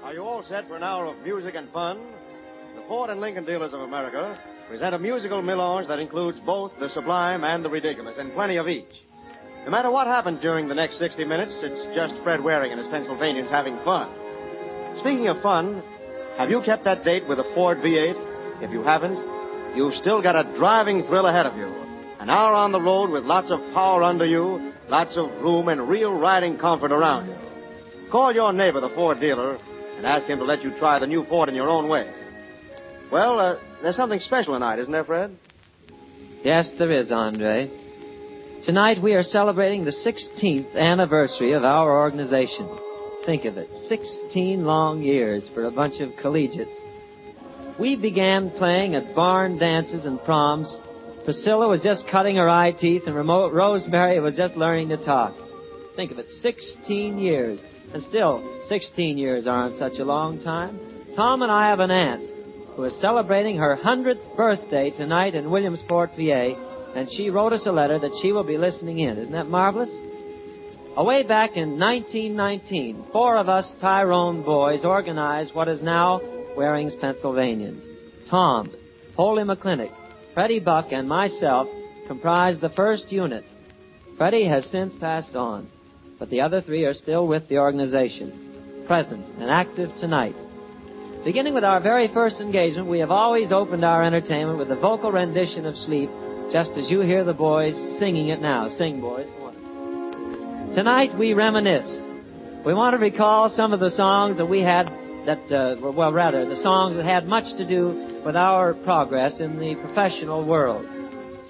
Are you all set for an hour of music and fun? The Ford and Lincoln Dealers of America present a musical melange that includes both the sublime and the ridiculous, and plenty of each. No matter what happens during the next 60 minutes, it's just Fred Waring and his Pennsylvanians having fun. Speaking of fun, have you kept that date with a Ford V8? If you haven't, you've still got a driving thrill ahead of you. An hour on the road with lots of power under you, lots of room, and real riding comfort around you. Call your neighbor, the Ford dealer, and ask him to let you try the new Ford in your own way. Well, there's something special tonight, isn't there, Fred? Yes, there is, Andre. Tonight we are celebrating the 16th anniversary of our organization. Think of it, 16 long years for a bunch of collegiates. We began playing at barn dances and proms. Priscilla was just cutting her eye teeth, and Rosemary was just learning to talk. Think of it, 16 years. And still, 16 years aren't such a long time. Tom and I have an aunt who is celebrating her 100th birthday tonight in Williamsport, PA, and she wrote us a letter that she will be listening in. Isn't that marvelous? Way back in 1919, 4 of us Tyrone boys organized what is now Waring's Pennsylvanians. Tom, Polly McClintock, Freddie Buck, and myself comprised the first unit. Freddie has since passed on, but the other 3 are still with the organization, present and active tonight. Beginning with our very first engagement, we have always opened our entertainment with a vocal rendition of Sleep, just as you hear the boys singing it now. Sing, boys. Tonight we reminisce. We want to recall some of the songs that we had the songs that had much to do with our progress in the professional world.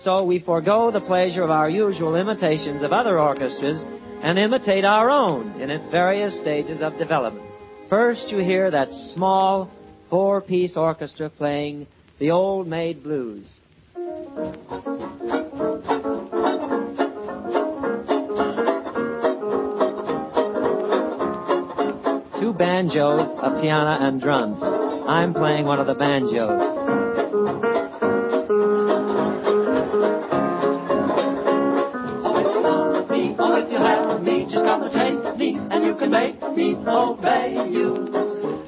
So we forego the pleasure of our usual imitations of other orchestras and imitate our own in its various stages of development. First, you hear that small 4-piece orchestra playing the Old Maid Blues. 2 banjos, a piano, and drums. I'm playing one of the banjos. Oh, if you have me, just come and take me, and you can make me obey you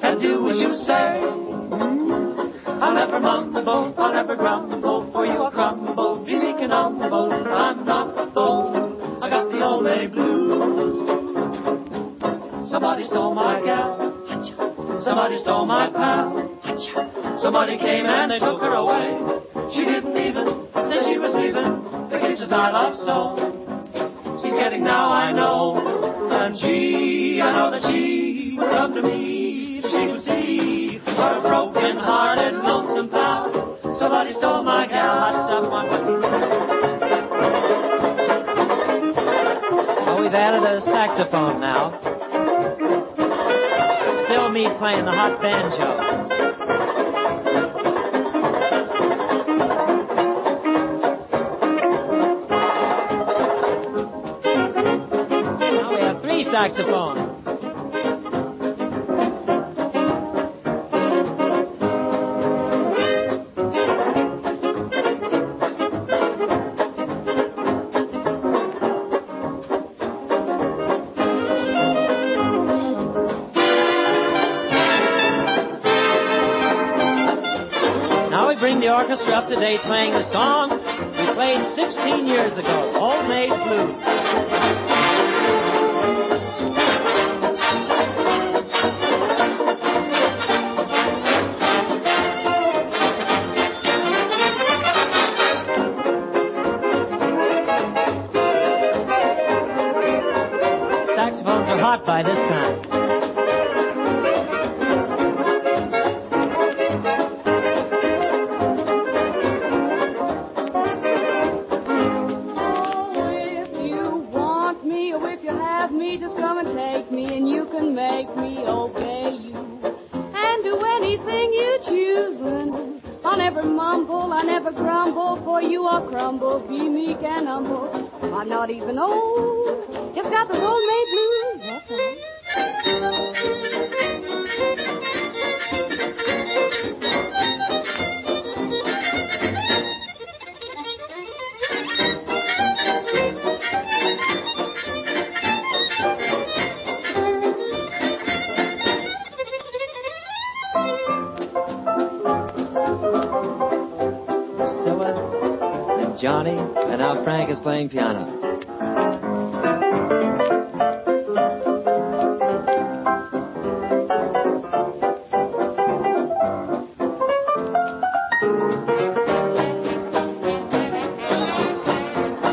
and do as you say. I'll never mumble, I'll never grumble, for you I'll crumble, be meek and humble. I'm not a fool, I got the old maid blues. Somebody stole my gal, somebody stole my pal, somebody came and they took her away. She didn't even say she was leaving the kisses I love so. She's getting now, I know, and I know that she would come to me if she would see her broken-hearted, lonesome pal. Somebody stole my gal, hot stuff, what's he doing? So we've added a saxophone now. Still me playing the hot banjo. Saxophone. Now we bring the orchestra up to date playing the song we played 16 years ago, Old Maid Blues. Hot by this time. Oh, if you want me or if you have me, just come and take me and you can make me obey you and do anything you choose, Linda. I'll never mumble, I'll never grumble, for you I'll crumble, be meek and humble. I'm not even old, just got the old maid blues, that's all. Johnny, and now Frank is playing piano.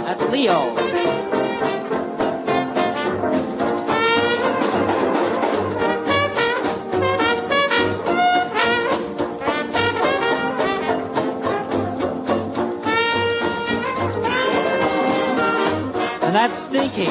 That's Leo. And that's Stinky.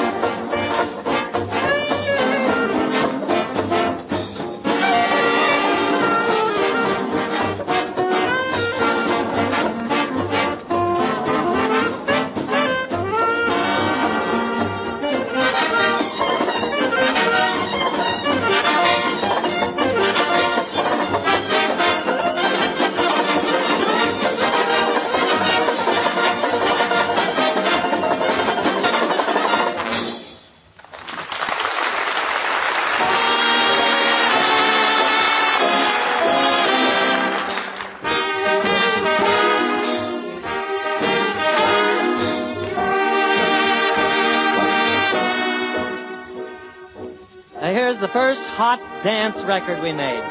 Now here's the first hot dance record we made,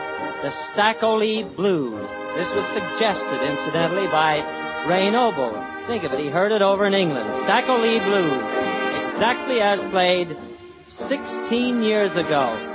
the Stackolee Blues. This was suggested, incidentally, by Ray Noble. Think of it, he heard it over in England. Stackolee Blues, exactly as played 16 years ago.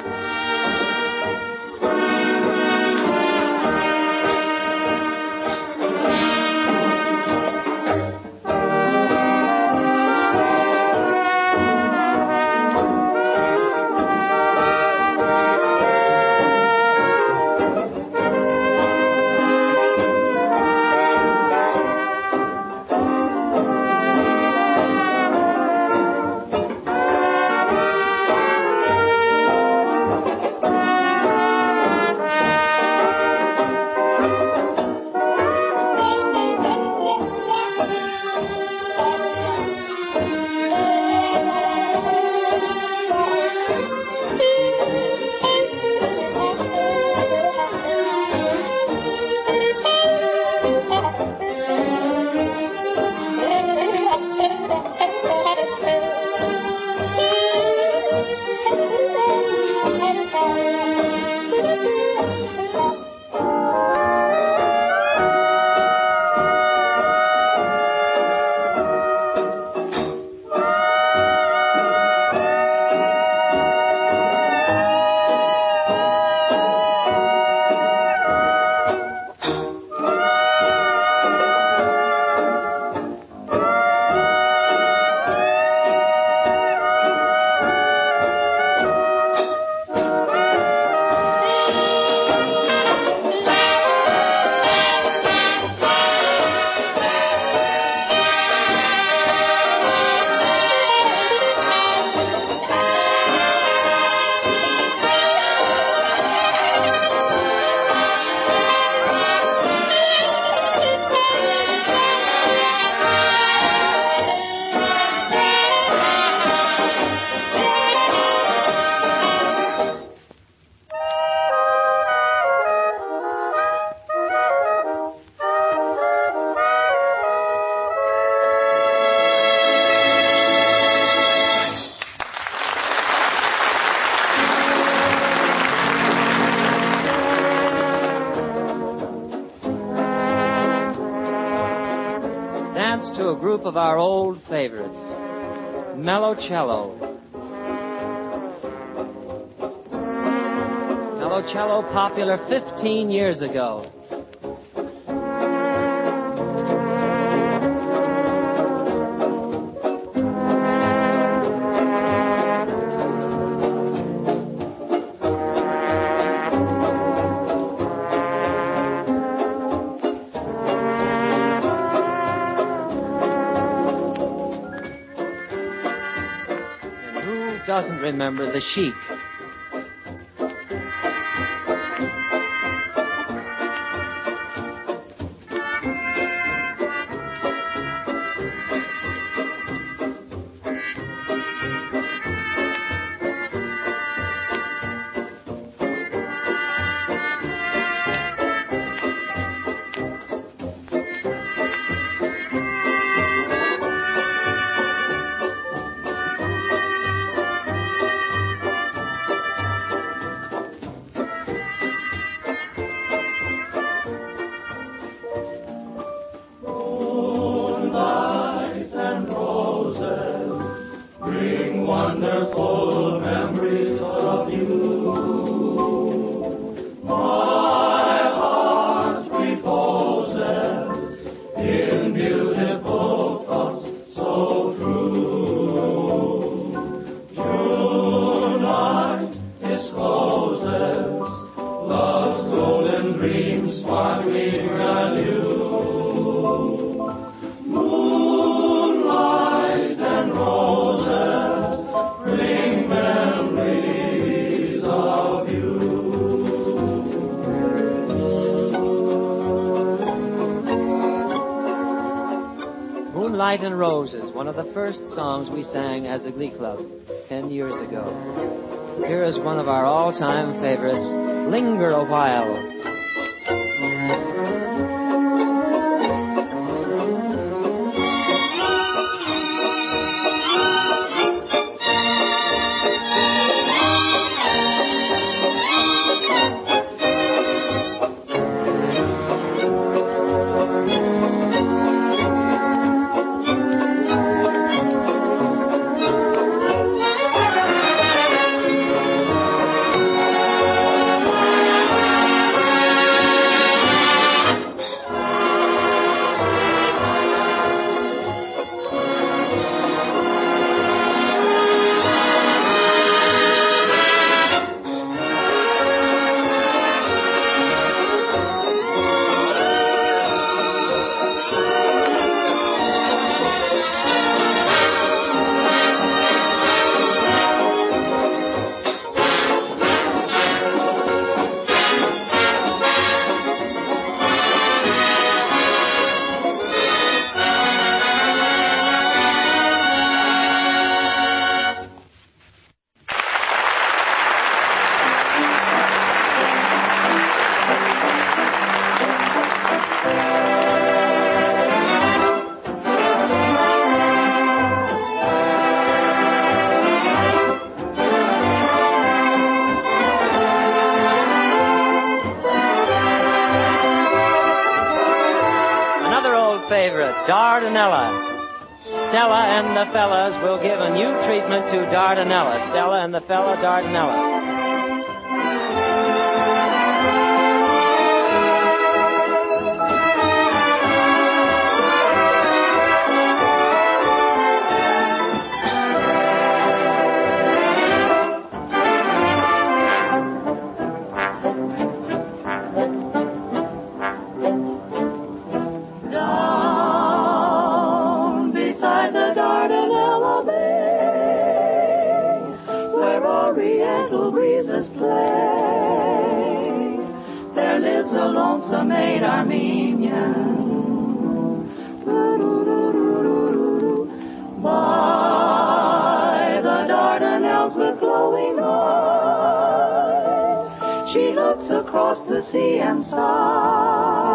To a group of our old favorites, Mellocello. Mellocello, popular 15 years ago. Doesn't remember the Chic. Moonlight and Roses, one of the first songs we sang as a glee club 10 years ago. Here is one of our all-time favorites, Linger a While. Favorite, Dardanella. Stella and the fellas will give a new treatment to Dardanella. Stella and the fella, Dardanella. Maid Armenian by the Dardanelles with glowing eyes. She looks across the sea and sighs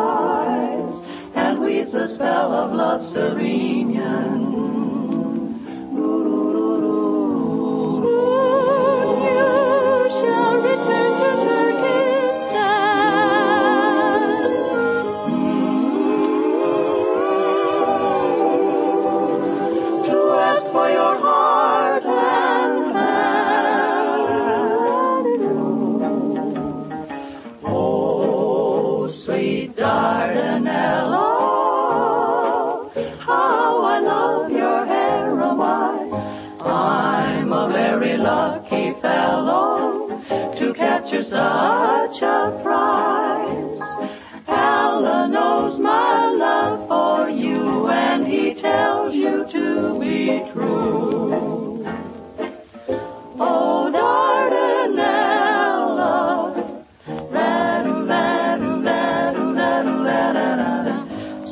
and weaves a spell of love serenian. Soon you shall return to for your heart and hand. Oh, sweet Dardanella, how I love your harem eyes. I'm a very lucky fellow to capture such a prize. Allah knows my love for you, and he tells you to be true. Oh, Dardanella,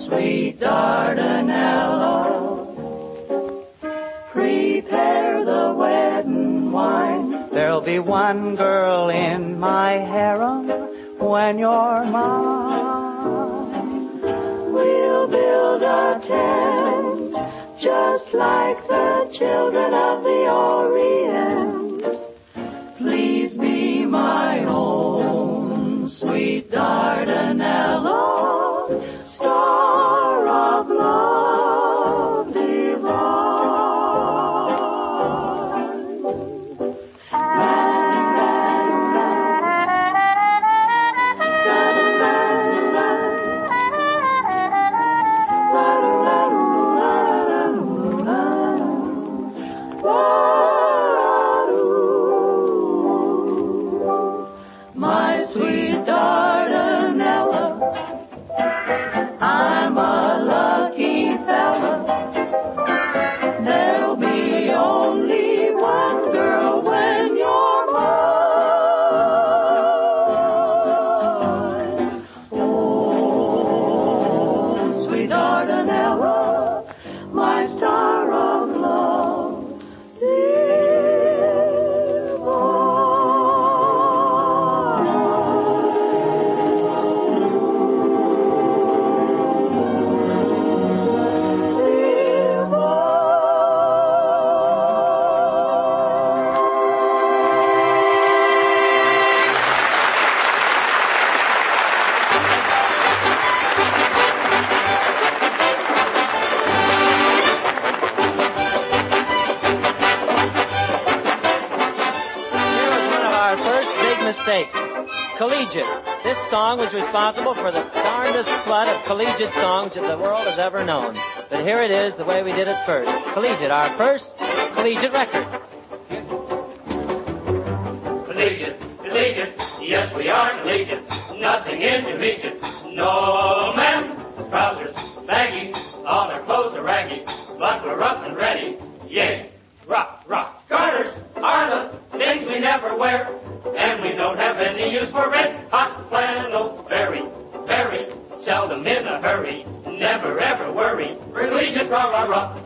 sweet Dardanella, prepare the wedding wine. There'll be one girl in my harem when you're mine. We'll build a tent just like the children of the Orient. Please be my own, sweet Dardanella, star of love divine. mistakes. Collegiate. This song was responsible for the darndest flood of collegiate songs that the world has ever known. But here it is, the way we did it first. Collegiate, our first collegiate record. Collegiate, collegiate, yes we are collegiate. Nothing intermediate. No, ma'am. Trousers baggy, all our clothes are raggy, but we're up and ready. Yay, rock, rock. Garters are the things we never wear, and we don't have any use for red hot flannel. Very, very seldom in a hurry. Never ever worry. We're collegiate, rah, rah, rah.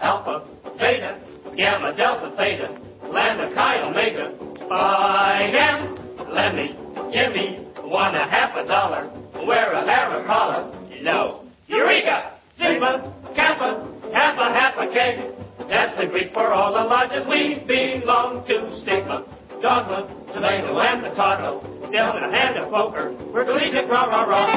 Alpha, beta, gamma, delta, theta, lambda, chi, omega, phi, m, lemmy, gimme, $1.50, wear a hair collar, no, eureka, sigma, kappa, half a keg, that's the Greek for all the lodges we belong to. Stigma, dogma, tomato, and potato, delta, and a poker, we're collegiate, rah, rah, rah.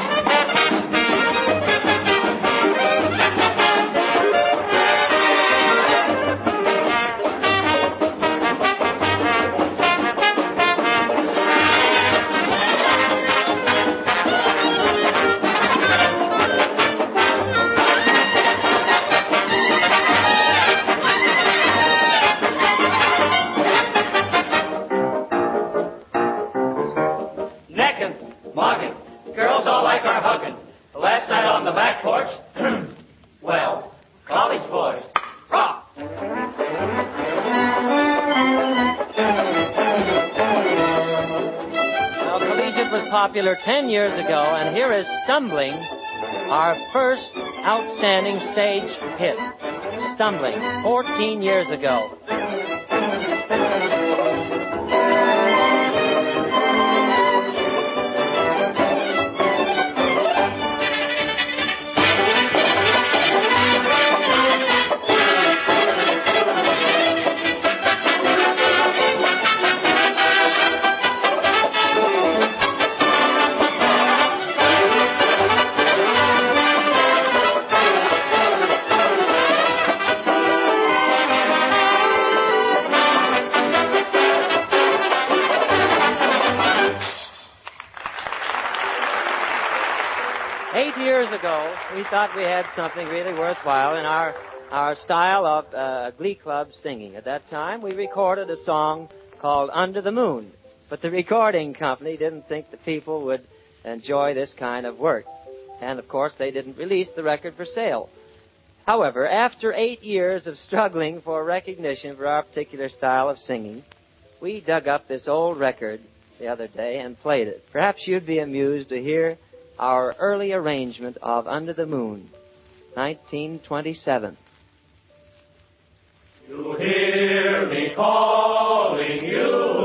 Girls all like our hugging. Last night on the back porch, well, college boys, rock. Now, collegiate was popular 10 years ago, and here is Stumbling, our first outstanding stage hit. Stumbling, 14 years ago. 8 years ago, we thought we had something really worthwhile in our style of glee club singing. At that time, we recorded a song called Under the Moon, but the recording company didn't think the people would enjoy this kind of work. And, of course, they didn't release the record for sale. However, after 8 years of struggling for recognition for our particular style of singing, we dug up this old record the other day and played it. Perhaps you'd be amused to hear our early arrangement of Under the Moon, 1927. You hear me calling you.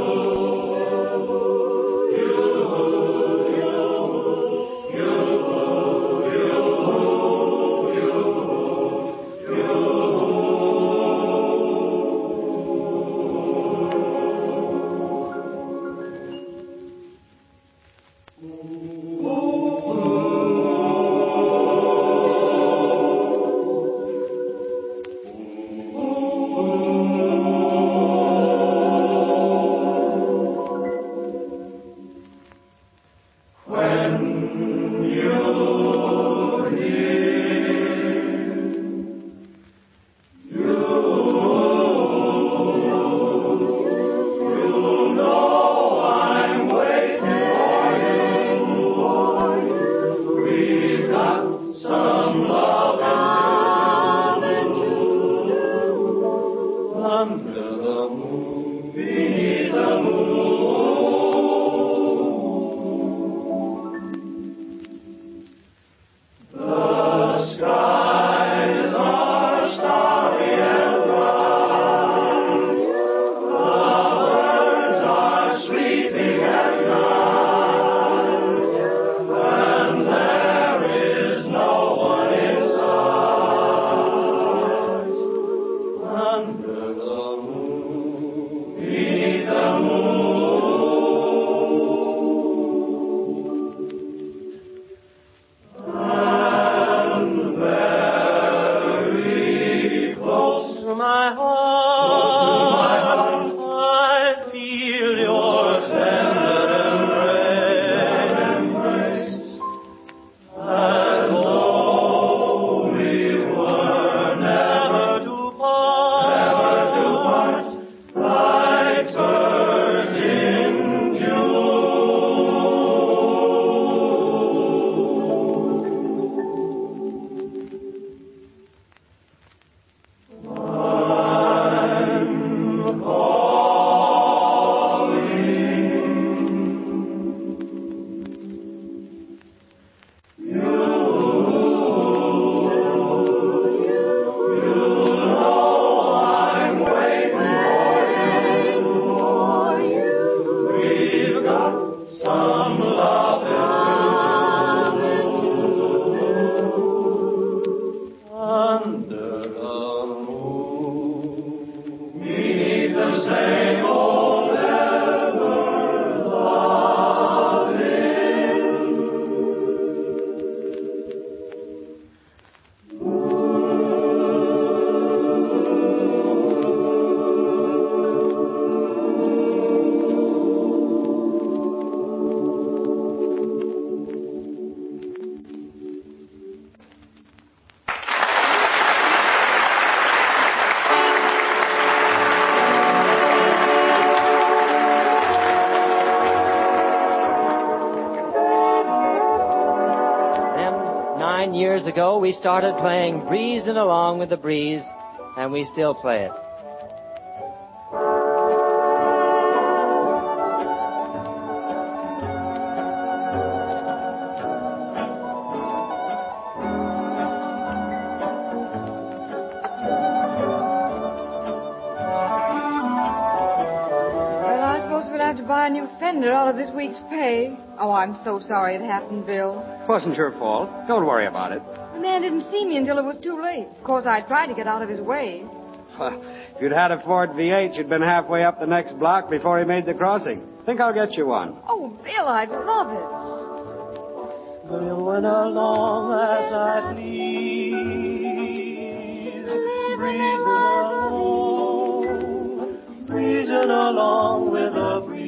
ago, we started playing Breezin' Along with the Breeze, and we still play it. Buy a new fender out of this week's pay. Oh, I'm so sorry it happened, Bill. Wasn't your fault. Don't worry about it. The man didn't see me until it was too late. Of course, I tried to get out of his way. If you'd had a Ford V8, you'd been halfway up the next block before he made the crossing. Think I'll get you one. Oh, Bill, I'd love it. Bill went along as I please, breezing along with a breeze.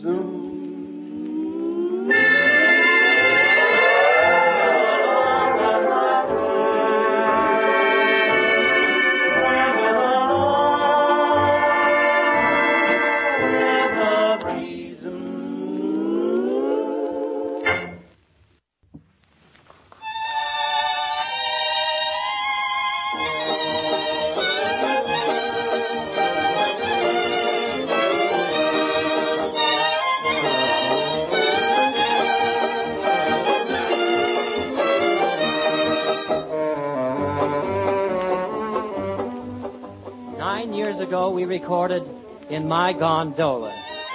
Zoom. Ago, we recorded In My Gondola.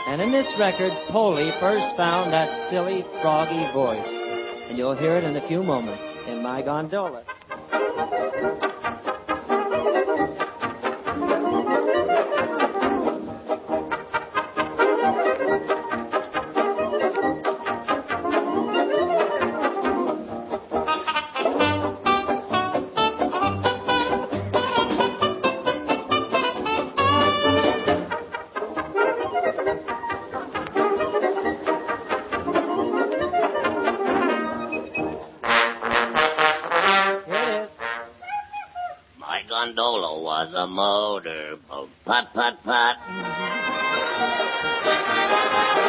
And in this record, Polly first found that silly, froggy voice. And you'll hear it in a few moments, In My Gondola. 'Motor boat, put, put, put.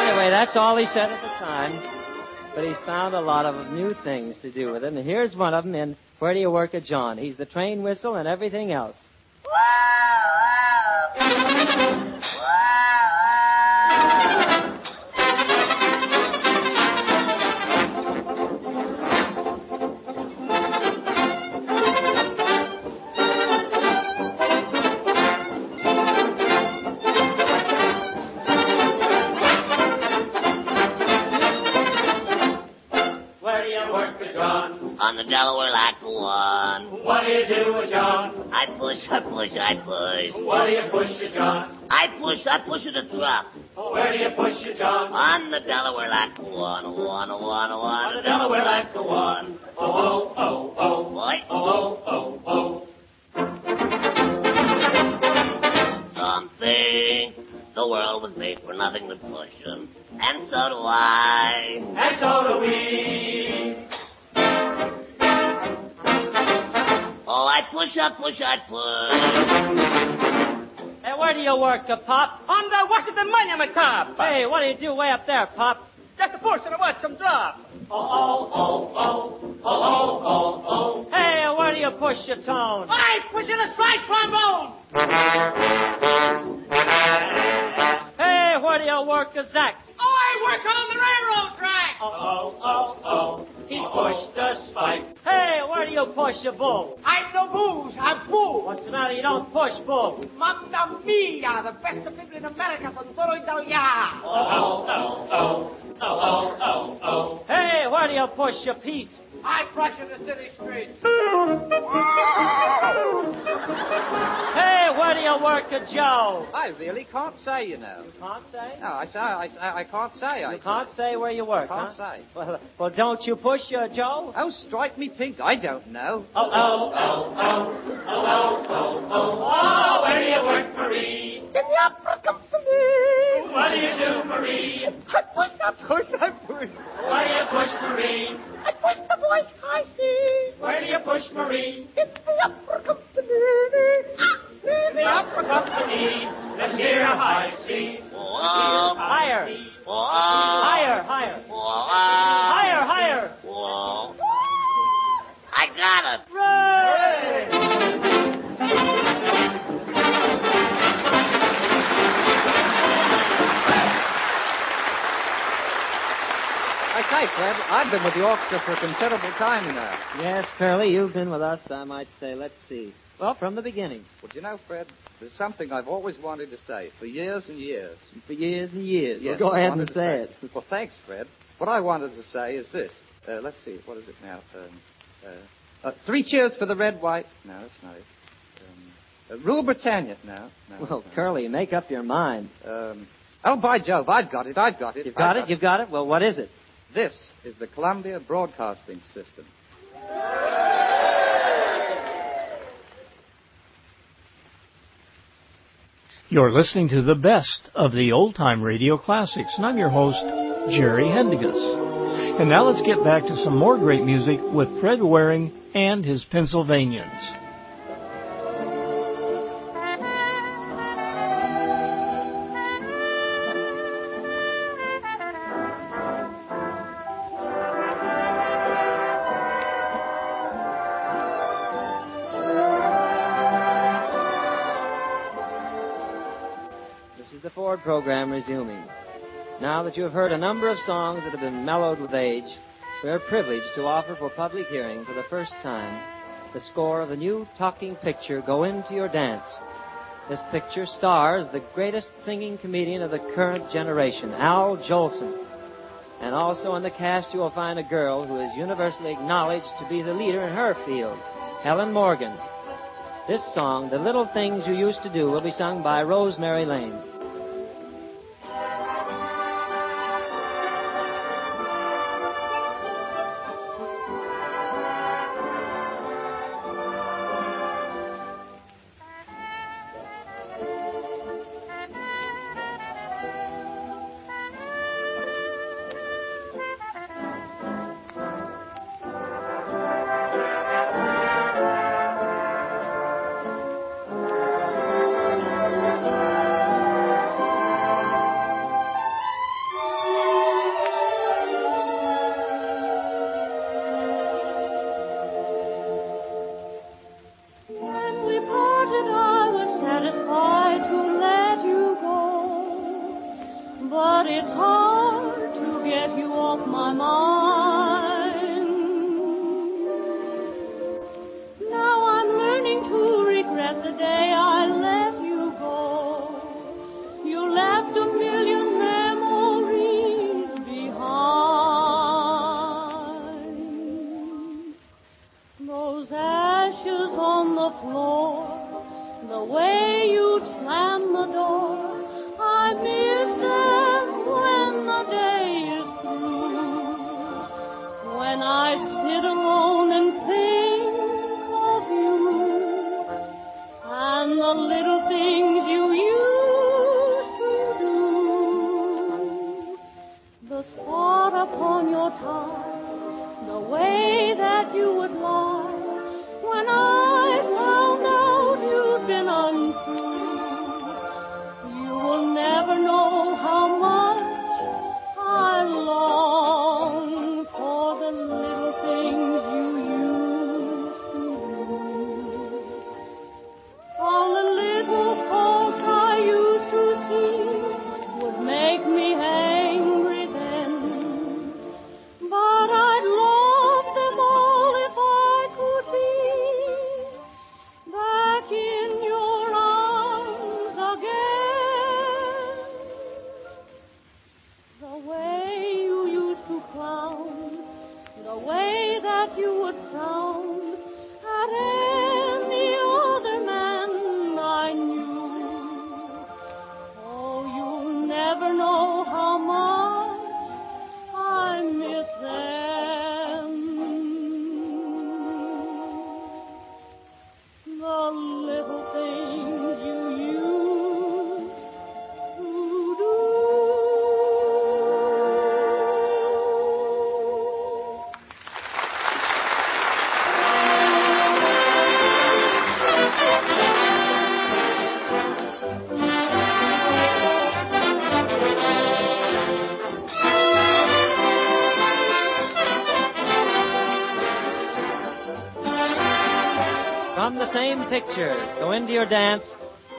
Anyway, that's all he said at the time. But he's found a lot of new things to do with it. And here's one of them in Where Do You Work at John? He's the train whistle and everything else. On the Delaware like one. What do you do, John? I push, I push, I push. What do you push, John? I push in the truck. Where do you push, John? On the Delaware like one. On the Delaware like one. Oh, oh, oh, oh. What? Oh, oh, oh, oh. Some think the world was made for nothing but pushing. And so do I. And so do we. Oh, I push, I push, I push. Hey, where do you work, Pop? On the Washington Monument Top. Hey, what do you do way up there, Pop? Just a push and a watch some drop. Oh, oh, oh, oh. Oh, oh, oh, oh. Hey, where do you push your tone? I push in a slide trombone. Hey, where do you work, Zach? I work on the railroad track. Oh, oh, oh. He pushed the spike. Hey, where do you push your bull? I no booze, I bull. What's the matter? You don't push bull. Mamma mia, the best of people in America from Toro Italia. Oh, oh, oh, oh. Oh, oh, oh, oh. Hey, where do you push your Pete? I crush in the city streets. Hey, where do you work, Joe? I really can't say, you know. You can't say? No, I can't say. You can't say where you work, Can't say. Well, don't you push Joe? Oh, strike me pink. I don't know. Oh, oh, oh, oh. Oh, oh, oh, oh. Oh, where do you work, Marie? In the opera company. What do you do, Marie? I push, I push, I push. What do you push, Marie? I push the voice high C. Where do you push, Marie? In the opera company. In the opera company. Let's hear a high C. Whoa. Higher. Whoa. Higher, higher. Whoa. Higher, higher. Whoa. got it. I say, Fred, I've been with the orchestra for a considerable time now. Yes, Curly, you've been with us, I might say. Let's see. Well, from the beginning. Well, do you know, Fred, there's something I've always wanted to say for years and years. For years and years. Yes, Well, go ahead wanted and to say it. Well, thanks, Fred. What I wanted to say is this. Let's see, what is it now? 3 cheers for the red, white. No, that's not it. Rule Britannia. No. Well, Curly, make up your mind. Oh, by Jove, I've got it. You've got it? You've got it? Well, what is it? This is the Columbia Broadcasting System. You're listening to the best of the old-time radio classics, and I'm your host, Jerry Hendigas. And now let's get back to some more great music with Fred Waring and his Pennsylvanians. The Ford program resuming. Now that you have heard a number of songs that have been mellowed with age, we are privileged to offer for public hearing for the first time the score of the new talking picture, Go Into Your Dance. This picture stars the greatest singing comedian of the current generation, Al Jolson. And also in the cast you will find a girl who is universally acknowledged to be the leader in her field, Helen Morgan. This song, The Little Things You Used to Do, will be sung by Rosemary Lane. From the same picture, go into your dance,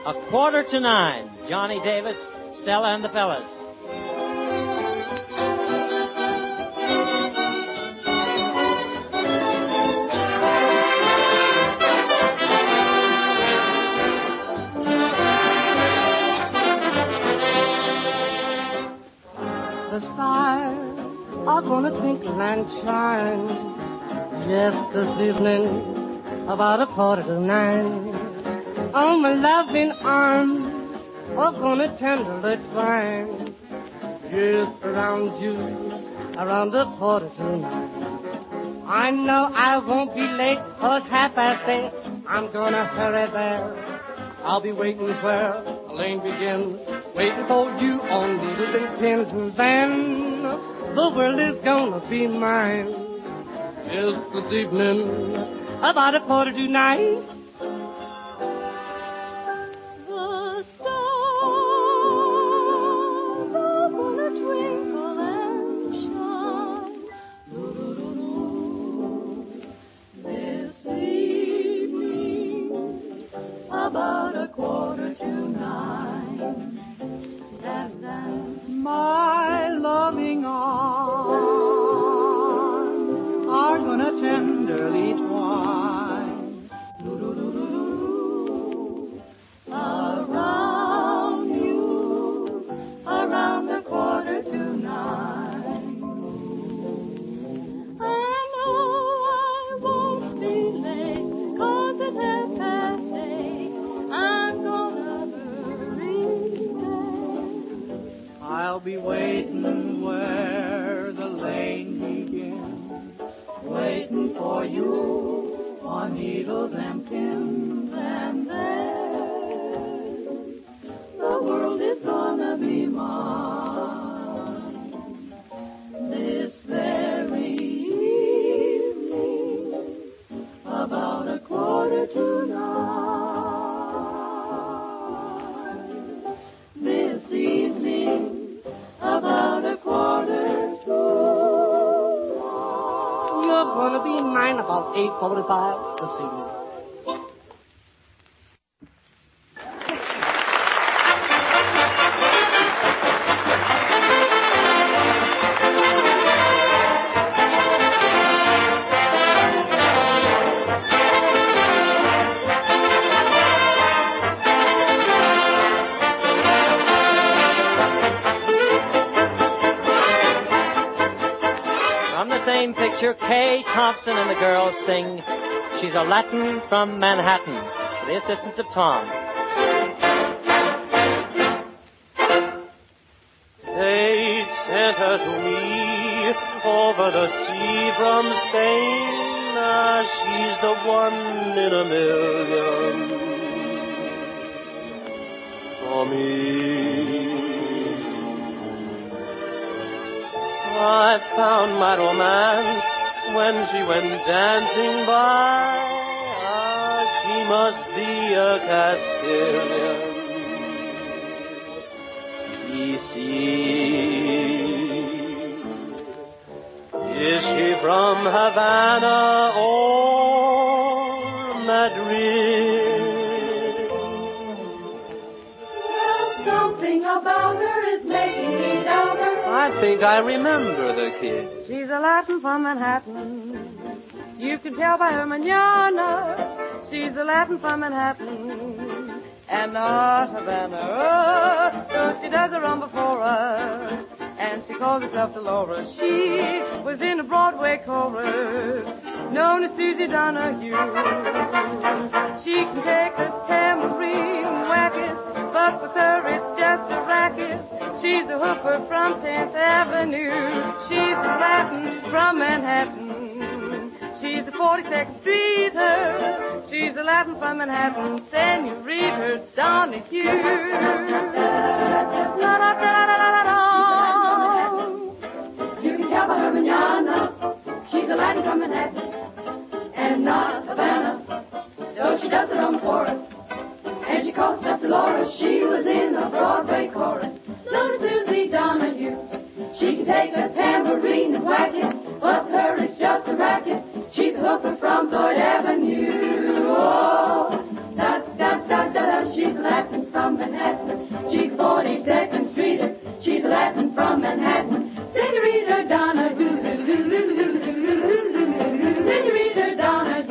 8:45, Johnny Davis, Stella and the Fellas. The stars are gonna twinkle and shine just this evening, about 8:45. Oh, my loving arms are gonna tenderly twine just around you, around 8:45. I know I won't be late, 'cause 8:30, I'm gonna hurry there. I'll be waiting where the lane begins, waiting for you on needles and pins, and then the world is gonna be mine. Just this evening, about 8:45. The stars are gonna twinkle and shine. This evening, about 8:45. My loving arms are gonna tenderly twine around you, around 8:45. I know I won't be late, 'cause it's 8:30. I'm gonna hurry there. I'll be waiting where the lane begins, Waiting for you on needles and pins, and then the world is gonna be mine. This very evening, about 8:45. This evening, about 8:45. you're gonna be mine about 8:45 this evening. From the same picture, Kay Thompson and the girls sing She's a Latin from Manhattan, with the assistance of Tom. They sent her to me over the sea from Spain. Ah, she's the one in a million for me. I found my romance when she went dancing by. Ah, she must be a Castilian. Is she from Havana or Madrid? Well, something about her is making me doubt her. I think I remember the kid. She's a Latin from Manhattan. You can tell by her manana. She's a Latin from Manhattan. And not Havana. So she does the rum before us. And she calls herself Dolores. She was in a Broadway chorus known as Susie Donahue. She can take a tambourine and whack it, but with her it's just a racket. She's a hooker from 10th Avenue. She's a Latin from Manhattan. She's a 42nd Streeter. She's a Latin from Manhattan. Senorita Donahue. You can tell by her manana. She's a Latin from Manhattan. And not Havana. So she does it on chorus. And she calls herself Dolores. She was in a Broadway chorus known as Susie Donahue. She can take a tambourine and whack it, but her it's just a racket. She's a hooker from Zoid Avenue. Oh. from Manhattan. She's 42nd Street. She's Latin from Manhattan. Senorita Donna, Senorita Donna,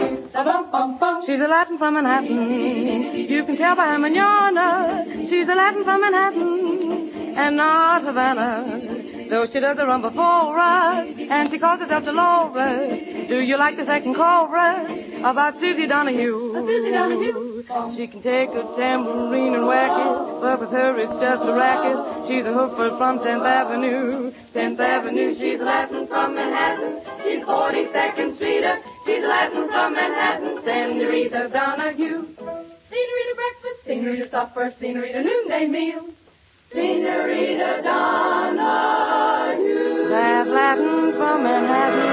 she's a Latin from Manhattan. You can tell by her manana. She's a Latin from Manhattan and not Havana. Though she does the rumba forward and she calls herself Dolores. Do you like the second chorus about Susie Donahue? Susie Donahue. She can take a tambourine and whack it, but with her it's just a racket. She's a hoofer from 10th Avenue. 10th Avenue, she's Latin from Manhattan. She's 42nd Street. She's Latin from Manhattan. Senorita Donahue. Senorita breakfast, senorita supper, senorita noonday meal. Senorita Donahue. That's Latin from Manhattan.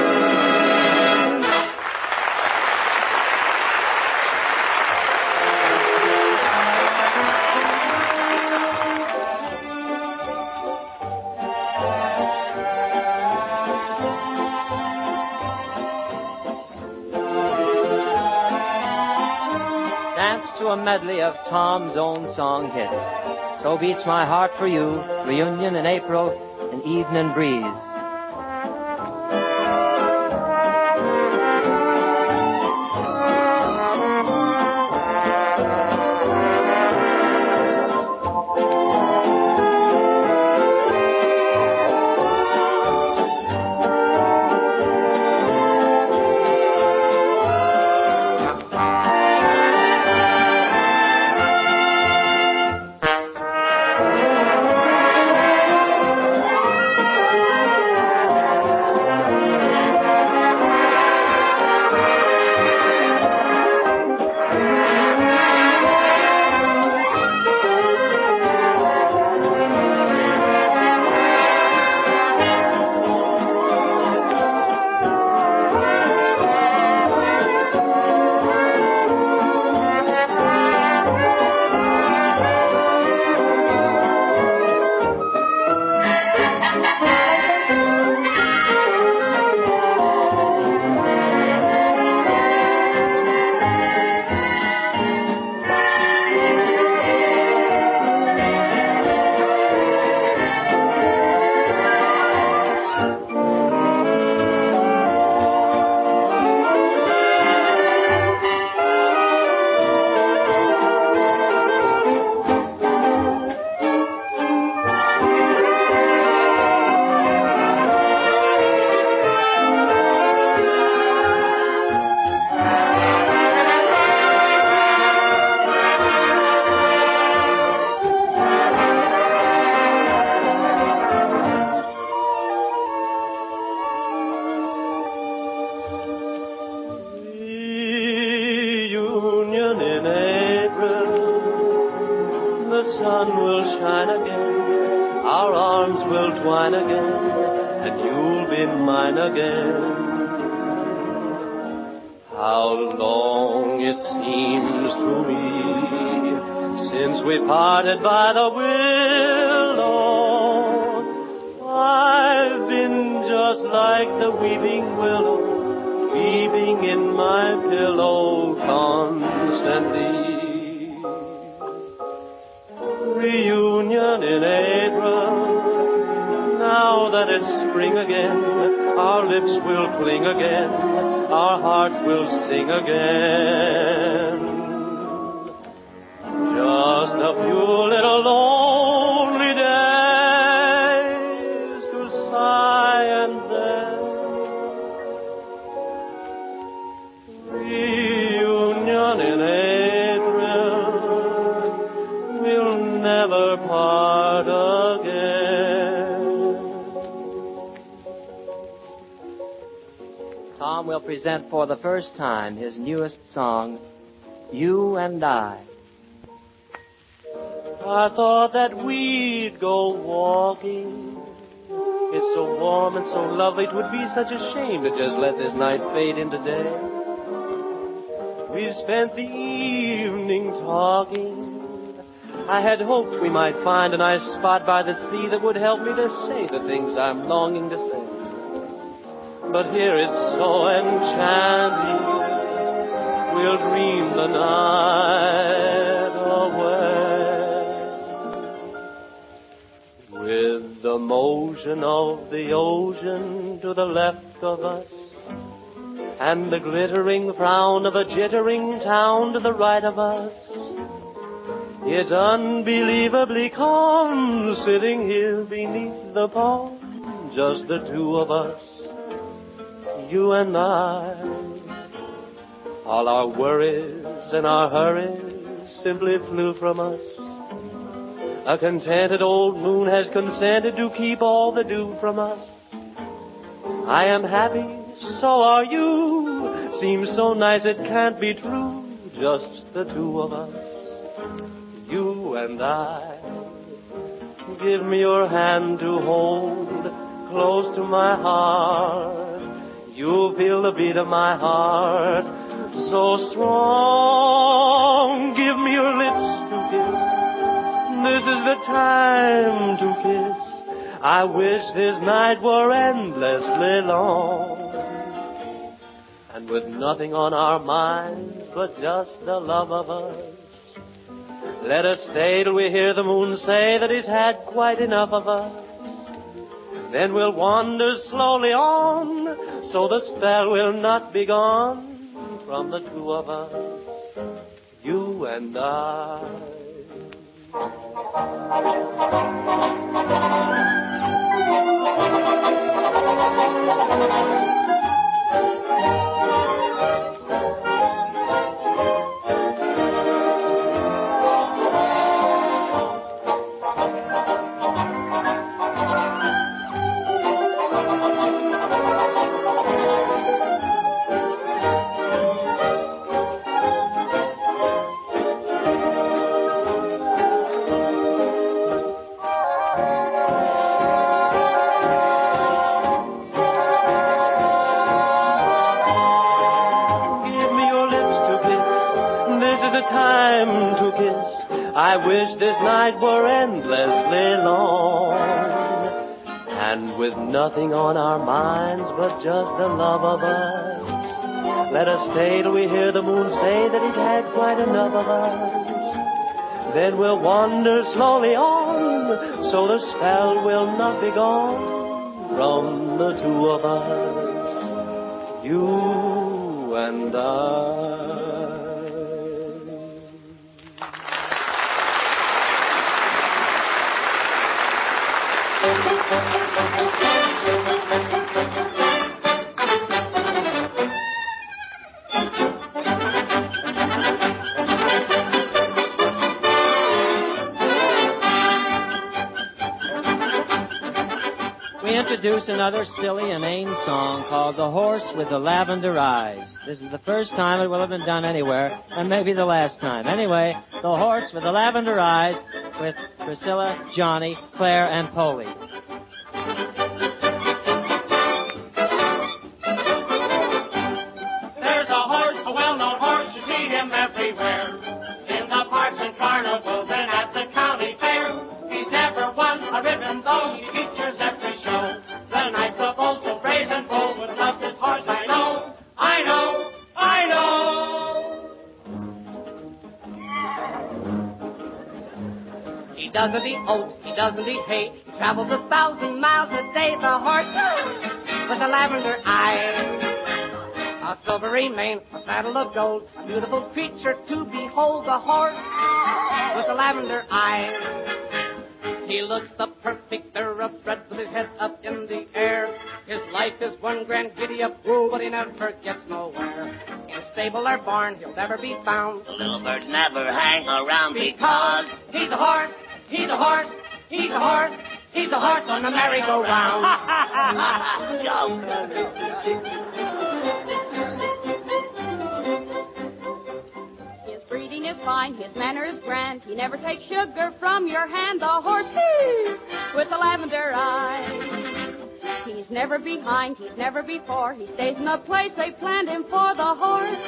Dance to a medley of Tom's own song hits. So Beats My Heart for You, Reunion in April, and Evening Breeze. By the willow, I've been just like the weeping willow, weeping in my pillow constantly. Reunion in April, now that it's spring again, our lips will cling again, our hearts will sing again. Just a few little lonely days to sigh and then reunion in April, we'll never part again. Tom will present for the first time his newest song, You and I. I thought that we'd go walking. It's so warm and so lovely, 'twould be such a shame to just let this night fade into day. We've spent the evening talking. I had hoped we might find a nice spot by the sea that would help me to say the things I'm longing to say. But here it's so enchanting, we'll dream the night away. the motion of the ocean to the left of us, and the glittering frown of a jittering town to the right of us. It's unbelievably calm, sitting here beneath the palm, just the two of us, you and I. All our worries and our hurries simply flew from us. A contented old moon has consented to keep all the dew from us. I am happy, so are you. Seems so nice it can't be true. Just the two of us, you and I. Give me your hand to hold close to my heart. You'll feel the beat of my heart so strong. Give me your lips to kiss. This is the time to kiss. I wish this night were endlessly long. And with nothing on our minds but just the love of us, let us stay till we hear the moon say that he's had quite enough of us. Then we'll wander slowly on, so the spell will not be gone from the two of us, you and I. Time to kiss. I wish this night were endlessly long, and with nothing on our minds but just the love of us, let us stay till we hear the moon say that he's had quite enough of us. Then we'll wander slowly on, so the spell will not be gone from the two of us, you and I. We introduce another silly, inane song called The Horse with the Lavender Eyes. This is the first time it will have been done anywhere, and maybe the last time. Anyway, The Horse with the Lavender Eyes with Priscilla, Johnny, Claire, and Polly. There's a horse, a well-known horse, you see him everywhere. In the parks and carnivals and at the county fair. He's never won a ribbon, though he features every show. The knights of old, so brave and bold, would love this horse, I know, I know, I know. He doesn't eat oats, he doesn't eat hay. He travels 1,000 miles a day. The horse with the lavender eyes, a silvery mane, a saddle of gold, a beautiful creature to behold. The horse with the lavender eyes. He looks the perfect thoroughbred with his head up in the air. His life is one grand giddy-up woo, but he never gets nowhere. In stable or barn, he'll never be found. The little birds never hang around because he's a horse, he's a horse, he's a horse, he's a horse on the merry-go-round. His breeding is fine, his manner is grand. He never takes sugar from your hand. The horse, with the lavender eyes. He's never behind, he's never before. He stays in the place they planned him for. The horse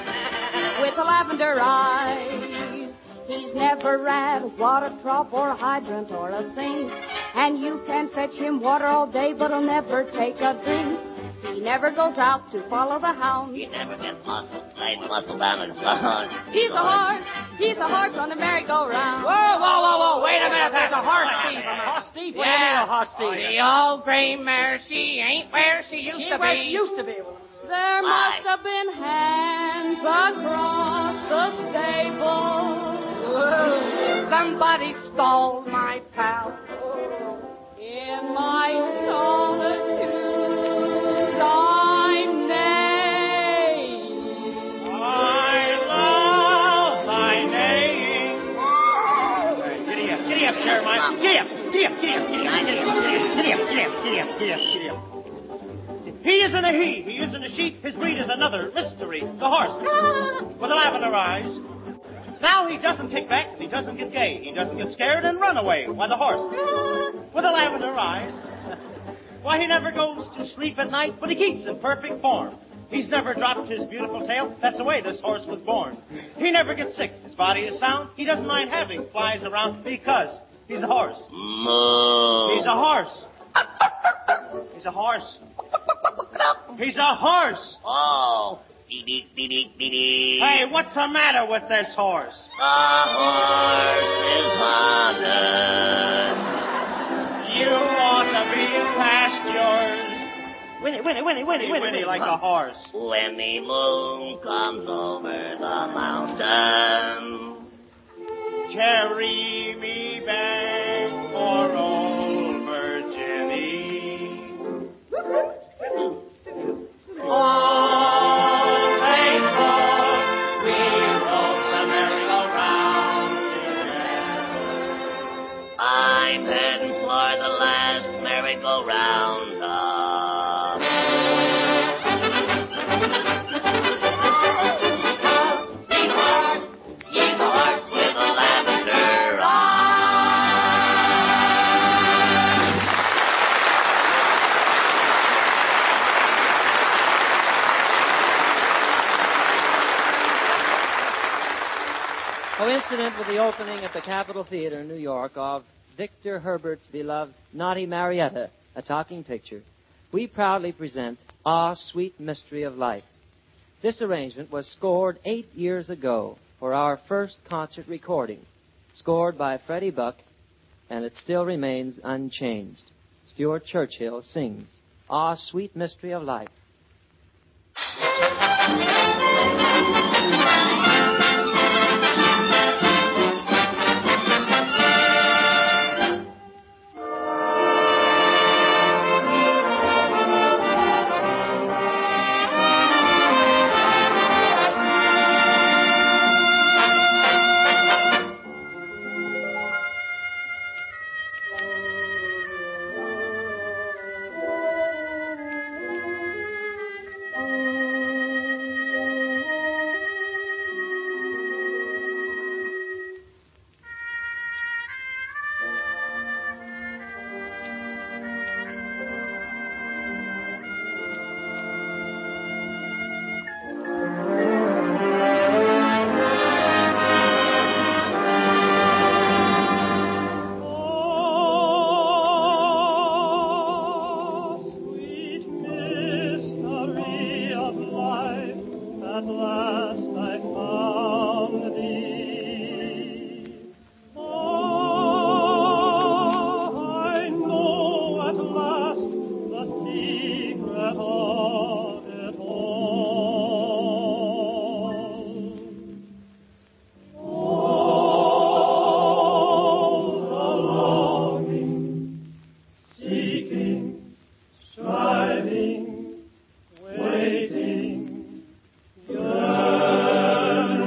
with the lavender eyes. He's never at a water trough or a hydrant or a sink. And you can fetch him water all day, but he'll never take a drink. He never goes out to follow the hounds. He never gets muscle down his horse. He's a horse. He's a horse on the merry-go-round. Whoa. Wait a minute. There's a horse thief. Horse thief? What do you mean a horse thief? The old gray mare, she ain't where she used to be. Where she used to be. There must have been hands across the stable. Whoa. Somebody stole my pal. In my solitude, I'm neighing. I love thy neighing. Giddy up, Jeremiah. Giddy up. He isn't a he. He isn't a sheep. His breed is another mystery. The horse with the lavender eyes. Now he doesn't kick back. He doesn't get gay. He doesn't get scared and run away. Why, the horse with the lavender eyes. Why, he never goes to sleep at night, but he keeps in perfect form. He's never dropped his beautiful tail. That's the way this horse was born. He never gets sick. His body is sound. He doesn't mind having flies around because he's a horse. Moo. He's a horse. He's a horse. He's a horse. Oh. Beep. Hey, what's the matter with this horse? The horse is haunted. You ought to be past yours. Winnie, like a horse. When the moon comes over the mountain, Carry me back for old Virginie. Oh, faithful, we rode the merry-go-round together. I'm heading for the last merry-go-round. He's a horse with a lavender eye. Coincident with the opening at the Capitol Theater in New York of Victor Herbert's beloved Naughty Marietta, a talking picture, we proudly present Ah, Sweet Mystery of Life. This arrangement was scored 8 years ago for our first concert recording, scored by Freddie Buck, and it still remains unchanged. Stuart Churchill sings Ah, Sweet Mystery of Life. Striving, waiting, yearning.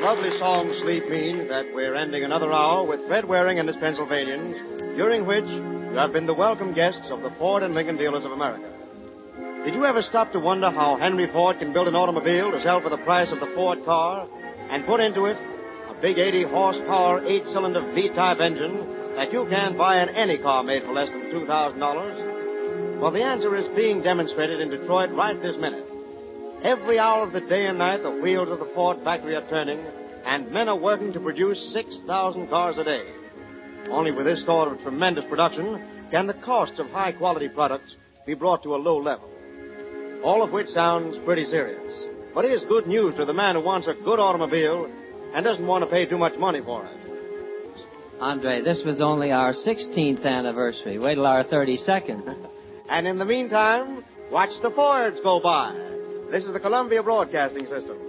lovely song, Sleep, means that we're ending another hour with Fred Waring and his Pennsylvanians, during which you have been the welcome guests of the Ford and Lincoln dealers of America. Did you ever stop to wonder how Henry Ford can build an automobile to sell for the price of the Ford car and put into it a big 80-horsepower, 8-cylinder V-type engine that you can't buy in any car made for less than $2,000? Well, the answer is being demonstrated in Detroit right this minute. Every hour of the day and night, the wheels of the Ford factory are turning, and men are working to produce 6,000 cars a day. Only with this sort of tremendous production can the costs of high-quality products be brought to a low level. All of which sounds pretty serious, but is good news to the man who wants a good automobile and doesn't want to pay too much money for it. Andre, this was only our 16th anniversary. Wait till our 32nd. And in the meantime, watch the Fords go by. This is the Columbia Broadcasting System.